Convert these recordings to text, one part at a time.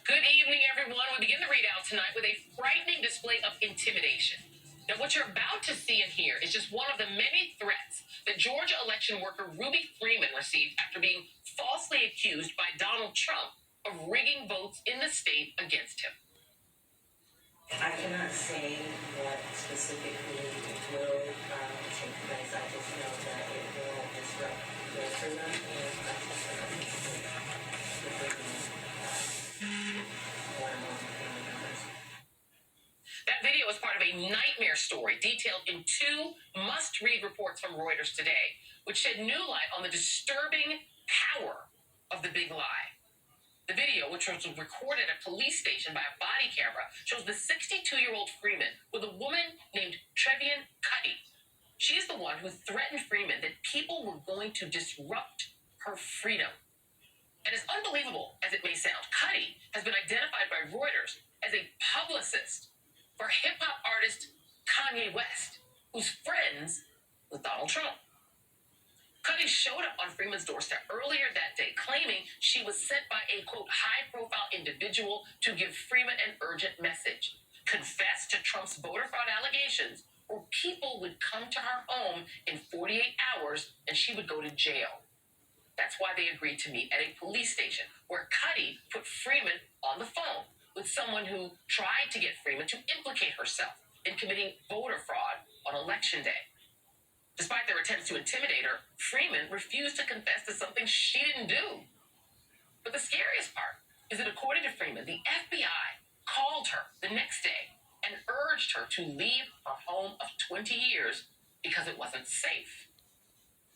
Good evening, everyone. We begin the readout tonight with a frightening display of intimidation. Now, what you're about to see and hear is just one of the many threats that Georgia election worker Ruby Freeman received after being falsely accused by Donald Trump of rigging votes in the state against him. I cannot say what specifically will take place. I just know that it will disrupt the freedom and practice That video is part of a nightmare story detailed in two must-read reports from Reuters today, which shed new light on the disturbing power of the big lie. The video, which was recorded at a police station by a body camera, shows the 62-year-old Freeman with a woman named Trevian Cuddy. She is the one who threatened Freeman that people were going to disrupt her freedom. And as unbelievable as it may sound, Cuddy has been identified by Reuters as a publicist for hip-hop artist Kanye West, who's friends with Donald Trump. Cuddy showed up on Freeman's doorstep earlier that day, claiming she was sent by a, quote, high-profile individual to give Freeman an urgent message. Confess to Trump's voter fraud allegations, or people would come to her home in 48 hours and she would go to jail. That's why they agreed to meet at a police station, where Cuddy put Freeman on the phone with someone who tried to get Freeman to implicate herself in committing voter fraud on Election Day. Despite their attempts to intimidate her, Freeman refused to confess to something she didn't do. But the scariest part is that, according to Freeman, the FBI called her the next day and urged her to leave her home of 20 years because it wasn't safe.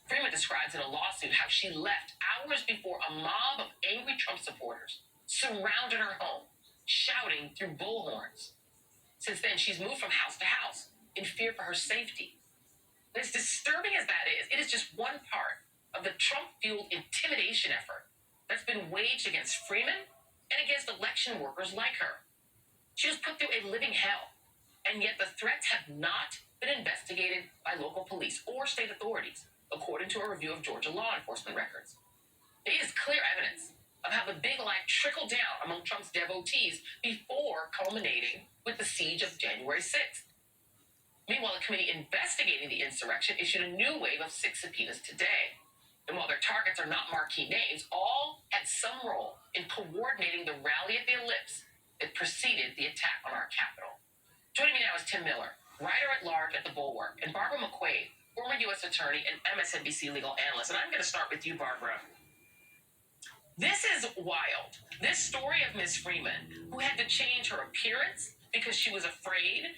Freeman describes in a lawsuit how she left hours before a mob of angry Trump supporters surrounded her home, shouting through bullhorns. Since then, she's moved from house to house in fear for her safety. And as disturbing as that is, it is just one part of the Trump-fueled intimidation effort that's been waged against Freeman and against election workers like her. She was put through a living hell, and yet the threats have not been investigated by local police or state authorities, according to a review of Georgia law enforcement records. It is clear evidence of how the big lie trickled down among Trump's devotees before culminating with the siege of January 6th. Meanwhile, the committee investigating the insurrection issued a new wave of 6 subpoenas today. And while their targets are not marquee names, all had some role in coordinating the rally at the Ellipse that preceded the attack on our Capitol. Joining me now is Tim Miller, writer-at-large at the Bulwark, and Barbara McQuaid, former U.S. attorney and MSNBC legal analyst. And I'm going to start with you, Barbara. This is wild. This story of Ms. Freeman, who had to change her appearance because she was afraid.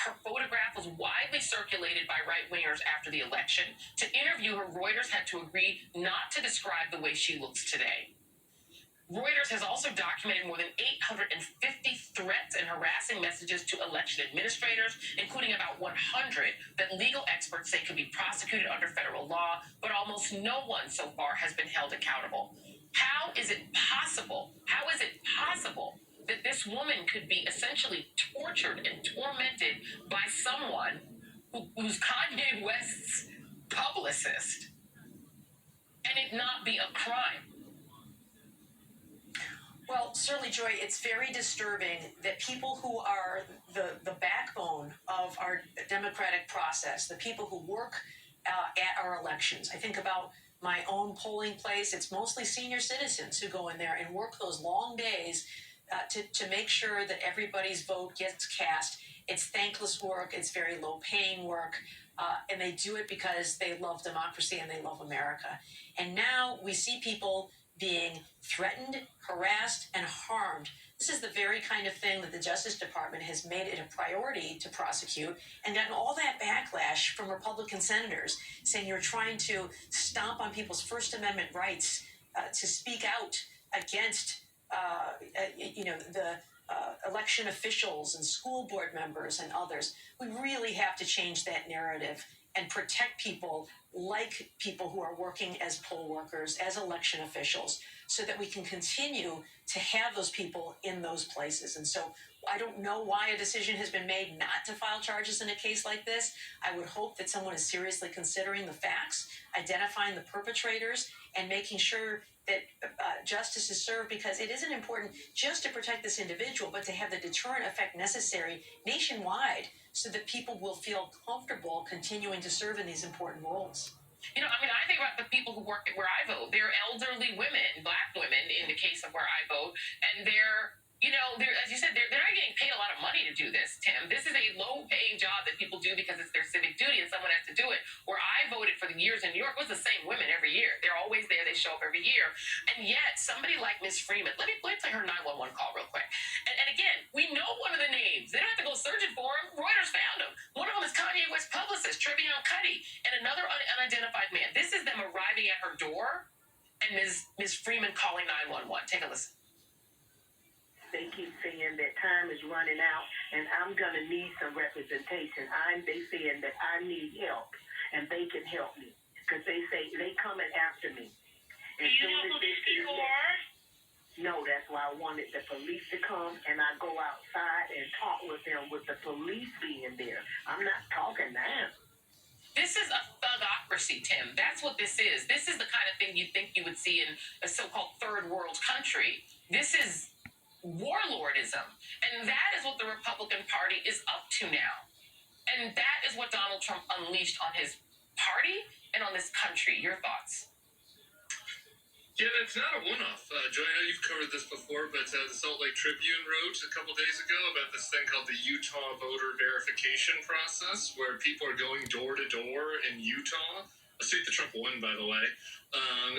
Her photograph was widely circulated by right-wingers after the election. To interview her, Reuters had to agree not to describe the way she looks today. Reuters has also documented more than 850 threats and harassing messages to election administrators, including about 100 that legal experts say could be prosecuted under federal law, but almost no one so far has been held accountable. How is it possible? How is it possible that this woman could be essentially tortured and tormented by someone who's Kanye West's publicist and it not be a crime? Well, certainly, Joy, it's very disturbing that people who are the backbone of our democratic process, the people who work at our elections. I think about my own polling place. It's mostly senior citizens who go in there and work those long days to make sure that everybody's vote gets cast. It's thankless work. It's very low-paying work. And they do it because they love democracy and they love America. And now we see people being threatened, harassed, and harmed. This is the very kind of thing that the Justice Department has made it a priority to prosecute, and gotten all that backlash from Republican senators saying you're trying to stomp on people's First Amendment rights to speak out against the election officials and school board members and others. We really have to change that narrative and protect people like people who are working as poll workers, as election officials, so that we can continue to have those people in those places. And so I don't know why a decision has been made not to file charges in a case like this. I would hope that someone is seriously considering the facts, identifying the perpetrators, and making sure that justice is served, because it isn't important just to protect this individual, but to have the deterrent effect necessary nationwide so that people will feel comfortable continuing to serve in these important roles. You know, I mean, I think about the people who work at where I vote. They're elderly women, Black women, in the case of where I vote, and they're, you know, they're, as you said, they're not getting paid a lot of money to do this, Tim. This is a low-paying job that people do because it's their civic duty and someone has to do it. Where I voted for the years in New York, it was the same women every year. They're always there. They show up every year. And yet, somebody like Ms. Freeman, let me play her 911 call real quick. And again, we know one of the names. They don't have to go searching for him. Reuters found him. One of them is Kanye West publicist, Trevion Cuddy, and another unidentified man. This is them arriving at her door and Ms. Freeman calling 911. Take a listen. They keep saying that time is running out and I'm going to need some representation. They saying that I need help and they can help me because they say they coming after me. Do you know who these people are? No, that's why I wanted the police to come and I go outside and talk with them with the police being there. I'm not talking now. This is a thugocracy, Tim. That's what this is. This is the kind of thing you think you would see in a so-called third world country. This is warlordism. And that is what the Republican Party is up to now. And that is what Donald Trump unleashed on his party and on this country. Your thoughts? Yeah, it's not a one-off. Joy, I know you've covered this before, but the Salt Lake Tribune wrote a couple days ago about this thing called the Utah voter verification process, where people are going door to door in Utah, a state that Trump won, by the way,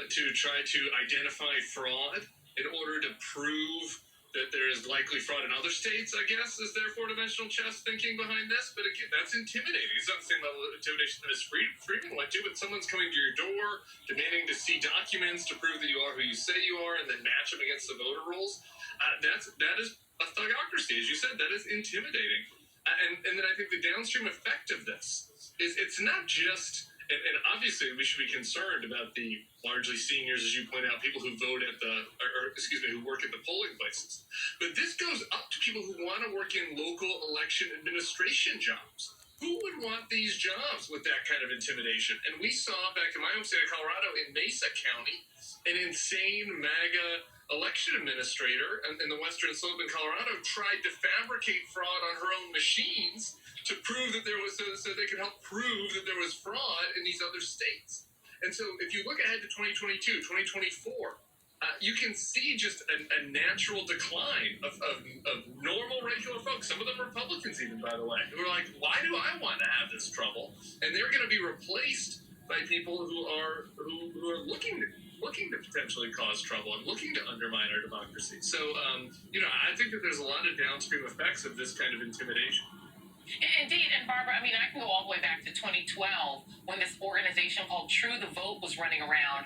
to try to identify fraud in order to prove that there is likely fraud in other states, I guess, is their four-dimensional chess thinking behind this. But again, that's intimidating. It's not the same level of intimidation that Ms. Freeman went to, but someone's coming to your door, demanding to see documents to prove that you are who you say you are, and then match them against the voter rolls. That is a thugocracy, as you said. That is intimidating. And then I think the downstream effect of this is it's not just... And obviously, we should be concerned about the largely seniors, as you point out, people who vote at who work at the polling places. But this goes up to people who want to work in local election administration jobs. Who would want these jobs with that kind of intimidation? And we saw back in my home state of Colorado, in Mesa County, an insane MAGA election administrator in the western slope in Colorado tried to fabricate fraud on her own machines to prove that there was, so they could help prove that there was fraud in these other states. And so if you look ahead to 2022, 2024, you can see just a natural decline of normal, regular folks. Some of them Republicans even, by the way, who are like, why do I want to have this trouble? And they're going to be replaced by people who are looking to potentially cause trouble and looking to undermine our democracy. So, I think that there's a lot of downstream effects of this kind of intimidation. Indeed, and Barbara, I mean, I can go all the way back to 2012 when this organization called True the Vote was running around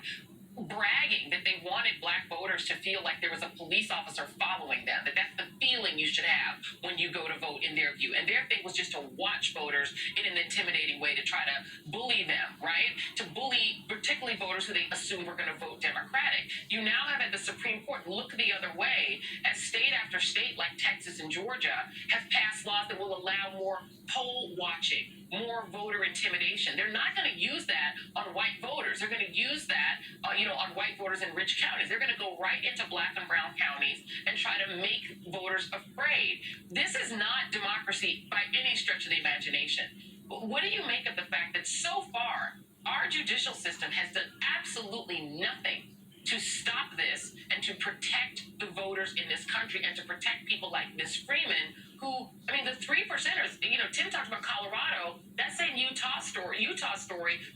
bragging that they wanted Black voters to feel like there was a police officer following them, that that's the feeling you should have when you go to vote in their view. And their thing was just to watch voters in an intimidating way, to try to bully them, right? To bully particularly voters who they assumed were going to vote Democratic. You now have at the Supreme Court look the other way as state after state like Texas and Georgia have passed laws that will allow more poll watching, more voter intimidation. They're not going to use that on white voters. They're going to use that, on white voters in rich counties. They're going to go right into Black and brown counties and try to make voters afraid. This is not democracy by any stretch of the imagination. But what do you make of the fact that so far our judicial system has done absolutely nothing to stop this and to protect the voters in this country and to protect people like Ms. Freeman, who, I mean, the 3%ers, Tim talked about Colorado. That same Utah story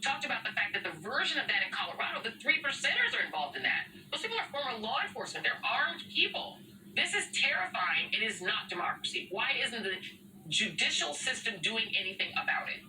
talked about the fact that the version of that in Colorado, the 3%ers are involved in that. Those people are former law enforcement. They're armed people. This is terrifying. It is not democracy. Why isn't the judicial system doing anything about it?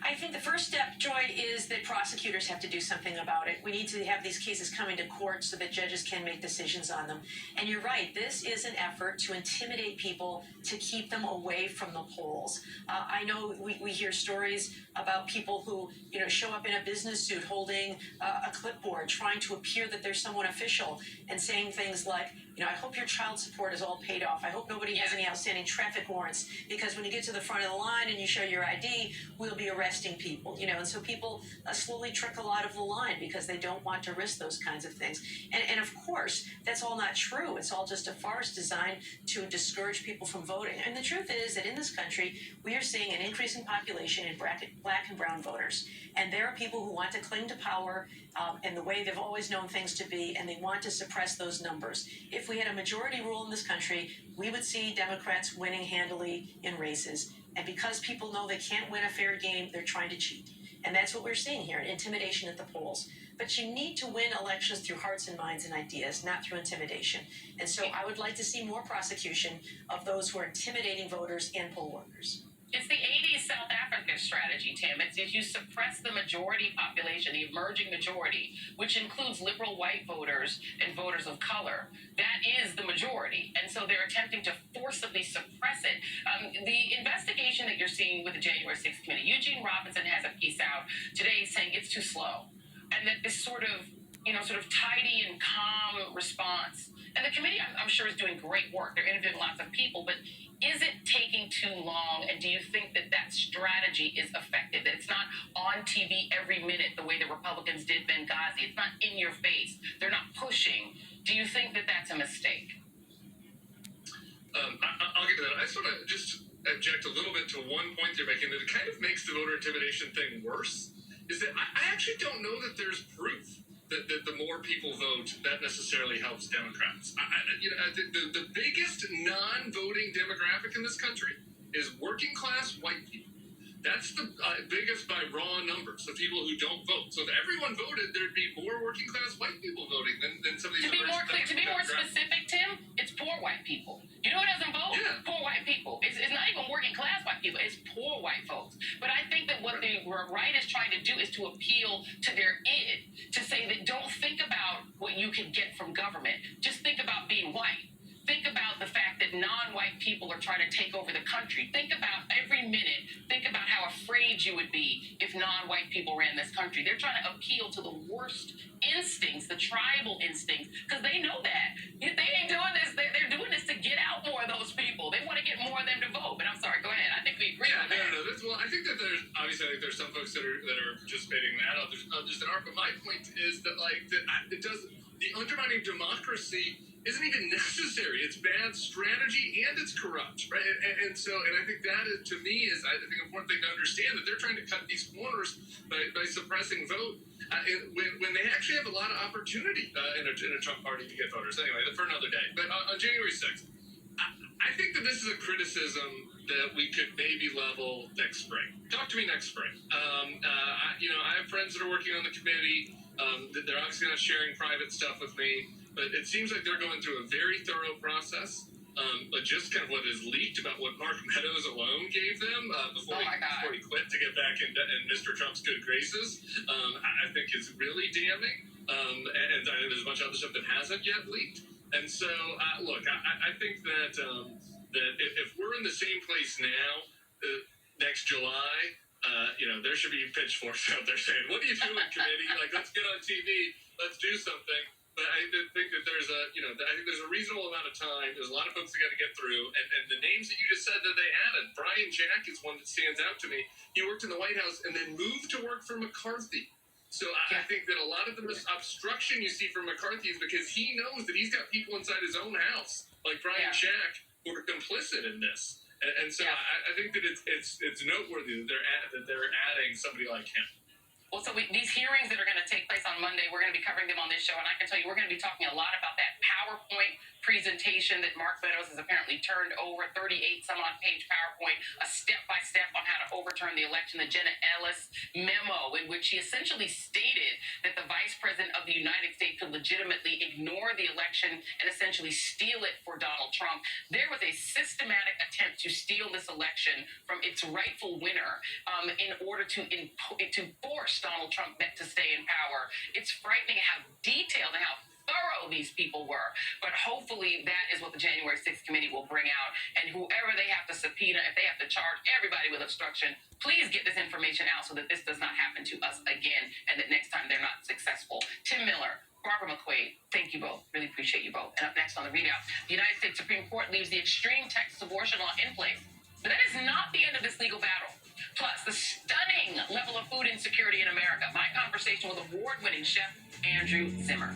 I think the first step, Joy, is that prosecutors have to do something about it. We need to have these cases come into court so that judges can make decisions on them. And you're right, this is an effort to intimidate people, to keep them away from the polls. I know we hear stories about people who, show up in a business suit holding a clipboard, trying to appear that they're someone official and saying things like, I hope your child support is all paid off. I hope nobody has any outstanding traffic warrants, because when you get to the front of the line and you show your ID, we'll be arrested arresting people, and so people slowly trickle out of the line because they don't want to risk those kinds of things. And of course, that's all not true. It's all just a farce designed to discourage people from voting. And the truth is that in this country, we are seeing an increasing population in black and brown voters. And there are people who want to cling to power in the way they've always known things to be, and they want to suppress those numbers. If we had a majority rule in this country, we would see Democrats winning handily in races. And because people know they can't win a fair game, they're trying to cheat. And that's what we're seeing here, intimidation at the polls. But you need to win elections through hearts and minds and ideas, not through intimidation. And so I would like to see more prosecution of those who are intimidating voters and poll workers. It's the 80s South African strategy, Tim. It's if you suppress the majority population, the emerging majority, which includes liberal white voters and voters of color, that is the majority. And so they're attempting to forcibly suppress it. The investigation that you're seeing with the January 6th committee, Eugene Robinson has a piece out today saying it's too slow. And that this sort of tidy and calm response. And the committee, I'm sure, is doing great work. They're interviewing lots of people, but is it taking too long? And do you think that strategy is effective? That it's not on TV every minute the way the Republicans did Benghazi. It's not in your face. They're not pushing. Do you think that that's a mistake? I'll get to that. I just want to object a little bit to one point you're making that it kind of makes the voter intimidation thing worse. Is that I actually don't know that there's proof that the more people vote, that necessarily helps Democrats. The biggest non-voting demographic in this country is working class white people. That's the biggest by raw numbers of people who don't vote. So if everyone voted, there'd be more working class white people voting than some of these. To be more clear, to be more specific, Tim, it's poor white people. You know who doesn't vote? Yeah. Poor white people. It's not even working class white people. It's poor white folks. But I think that what the right is trying to do is to appeal to their id, to say that don't think about what you can get from government. Just think about being white. Think about the fact that non-white people are trying to take over the country. Think about every minute. Think about how afraid you would be if non-white people ran this country. They're trying to appeal to the worst instincts, the tribal instincts, because they know that. They ain't doing this. They're doing this to get out more of those people. They want to get more of them to vote. But I'm sorry, go ahead. I think we agree on that. No. Well, I think that there's some folks that are participating in that. Others that aren't. But my point is that the undermining democracy isn't even necessary. It's bad strategy and it's corrupt, right? And I think that is, to me, is I think an important thing to understand, that they're trying to cut these corners by suppressing vote when they actually have a lot of opportunity in a Trump party to get voters. Anyway, for another day. But on January 6th, I think that this is a criticism that we could maybe level next spring. Talk to me next spring. I have friends that are working on the committee. They're obviously not sharing private stuff with me. But it seems like they're going through a very thorough process. But just kind of what is leaked about what Mark Meadows alone gave them before he quit to get back in Mr. Trump's good graces, I think is really damning. And I know there's a bunch of other stuff that hasn't yet leaked. And so, look, I think that if we're in the same place now, next July, there should be pitchforks out there saying, "What are you doing, committee? Let's get on TV. Let's do something." But I think that there's a reasonable amount of time. There's a lot of folks that got to get through, and the names that you just said that they added, Brian Jack is one that stands out to me. He worked in the White House and then moved to work for McCarthy. So I think that a lot of the obstruction you see from McCarthy is because he knows that he's got people inside his own house, like Brian Jack, who are complicit in this. And so I think that it's noteworthy that they're adding somebody like him. Well, so these hearings that are going to take place on Monday, we're going to be covering them on this show, and I can tell you we're going to be talking a lot about that PowerPoint presentation that Mark Meadows has apparently turned over, 38-some-odd page PowerPoint, a step-by-step on how to overturn the election, the Jenna Ellis memo, in which she essentially stated that the Vice President of the United States could legitimately ignore the election and essentially steal it for Donald Trump. There was a systematic attempt to steal this election from its rightful winner in order to force Donald Trump to stay in power. It's frightening how detailed and how thorough these people were. But hopefully that is what the January 6th committee will bring out. And whoever they have to subpoena, if they have to charge everybody with obstruction, please get this information out so that this does not happen to us again and that next time they're not successful. Tim Miller, Barbara McQuaid, thank you both. Really appreciate you both. And up next on the readout, the United States Supreme Court leaves the extreme Texas abortion law in place. But that is not the end of this legal battle. Plus, the stunning level of food insecurity in America. My conversation with award-winning chef Andrew Zimmer.